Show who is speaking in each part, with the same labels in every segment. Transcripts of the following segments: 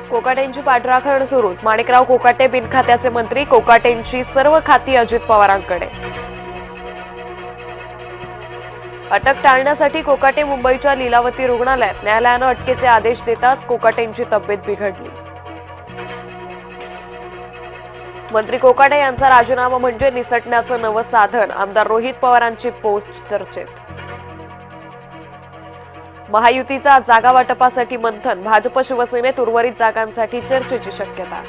Speaker 1: कोकाटेंची पाठराखण सुरूच. माणिकराव कोकाटे बिनखात्याचे मंत्री. कोकाटेंची सर्व खाती अजित पवारांकडे. अटक टाळण्यासाठी कोकाटे मुंबईच्या लीलावती रुग्णालयात. न्यायालयानं अटकेचे आदेश देताच कोकाटेंची तब्येत बिघडली. मंत्री कोकाटे यांचा राजीनामा म्हणजे निसटण्याचं नवं साधन. आमदार रोहित पवारांची पोस्ट चर्चेत. महायुतीचा जागा वाटपासाठी मंथन. भाजप शिवसेनेत उर्वरित जागांसाठी चर्चेची शक्यता.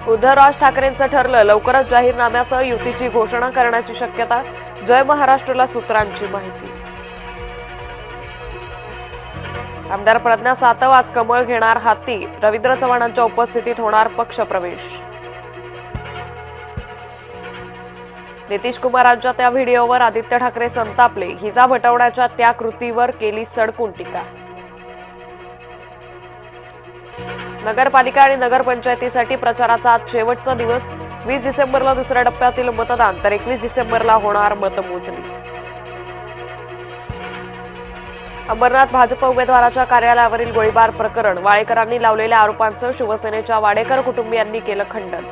Speaker 1: उद्धव राज ठाकरेंचं ठरलं. लवकरच जाहीरनाम्यासह युतीची घोषणा करण्याची शक्यता. जय महाराष्ट्रला सूत्रांची माहिती. आमदार प्रज्ञा सातव आज कमळ घेणार हाती. रवींद्र चव्हाणांच्या उपस्थितीत होणार पक्षप्रवेश. नितीश कुमारांच्या त्या व्हिडिओवर आदित्य ठाकरे संतापले. हिजा भटवण्याच्या त्या कृतीवर केली सडकून टीका. नगरपालिका आणि नगरपंचायतीसाठी प्रचाराचा आज शेवटचा दिवस. 20 डिसेंबरला दुसऱ्या टप्प्यातील मतदान तर 21 डिसेंबरला होणार मतमोजणी. अंबरनाथ भाजप उमेदवाराच्या कार्यालयावरील गोळीबार प्रकरण. वाळेकरांनी लावलेल्या आरोपांचं शिवसेनेच्या वाडेकर कुटुंबियांनी केलं खंडन.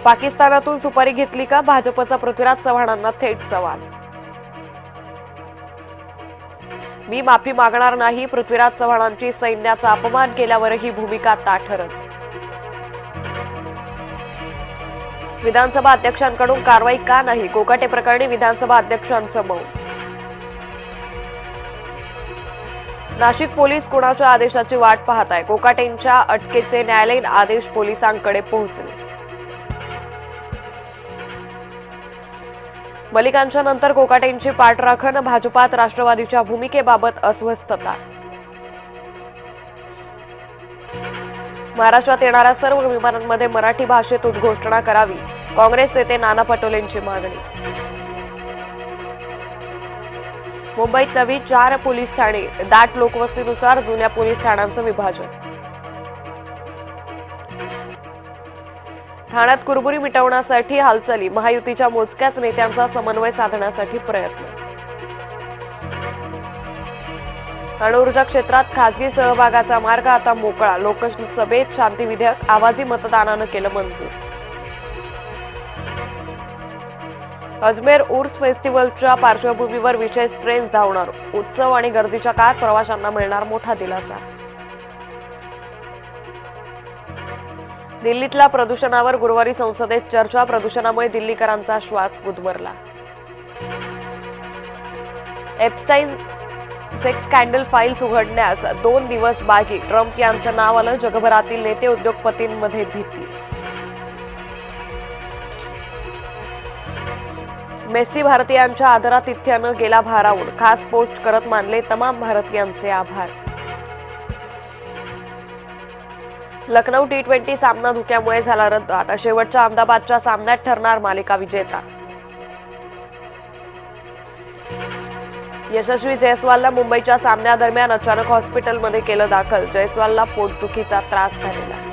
Speaker 1: पाकिस्तानातून सुपारी घेतली का? भाजपचा पृथ्वीराज चव्हाणांना थेट सवाल. मी माफी मागणार नाही. पृथ्वीराज चव्हाणांची सैन्याचा अपमान केल्यावरही भूमिका ताठरच. विधानसभा अध्यक्षांकडून कारवाई का नाही? कोकाटे प्रकरणी विधानसभा अध्यक्षांचं मौन. नाशिक पोलीस कुणाच्या आदेशाची वाट पाहत आहे? कोकाटेंच्या अटकेचे न्यायालयीन आदेश पोलिसांकडे पोहोचले. मलिकांच्या नंतर कोकाटेंची पाठराखण. भाजपात राष्ट्रवादीच्या भूमिकेबाबत अस्वस्थता. महाराष्ट्रात येणाऱ्या सर्व विमानांमध्ये मराठी भाषेत उद्घोषणा करावी. काँग्रेस नेते नाना पटोलेंची मागणी. मुंबईत नवी 4 पोलीस ठाणे. दाट लोकवस्तीनुसार जुन्या पोलीस ठाण्यांचं विभाजन. ठाण्यात कुरबुरी मिटवण्यासाठी हालचाली. महायुतीच्या मोजक्याच नेत्यांचा समन्वय साधण्यासाठी प्रयत्न. अणुऊर्जा क्षेत्रात खासगी सहभागाचा मार्ग आता मोकळा. लोकसभेत शांती विधेयक आवाजी मतदानानं केलं मंजूर. अजमेर उर्स फेस्टिव्हलच्या पार्श्वभूमीवर विशेष ट्रेन्स धावणार. उत्सव आणि गर्दीच्या काळात प्रवाशांना मिळणार मोठा दिलासा. दिल्लीतल्या प्रदूषणावर गुरुवारी संसदेत चर्चा. प्रदूषणामुळे दिल्लीकरांचा श्वास गुदमरला. एप्स्टाईन सेक्स स्कॅन्डल फाईल्स उघडण्यास 2 दिवस बाकी. ट्रम्प यांचं नाव आलं. जगभरातील नेते उद्योगपतींमध्ये भीती. मेसी भारतीयांच्या आदरातिथ्यानं गेला भारावून. खास पोस्ट करत मानले तमाम भारतीयांचे आभार. लखनौ T20 सामना धुक्यामुळे झाला रद्द. आता शेवटच्या अहमदाबादच्या सामन्यात ठरणार मालिका विजेता. यशस्वी जयस्वालला मुंबईच्या सामन्यादरम्यान अचानक हॉस्पिटलमध्ये केलं दाखल. जयस्वालला पोटदुखीचा त्रास झालेला.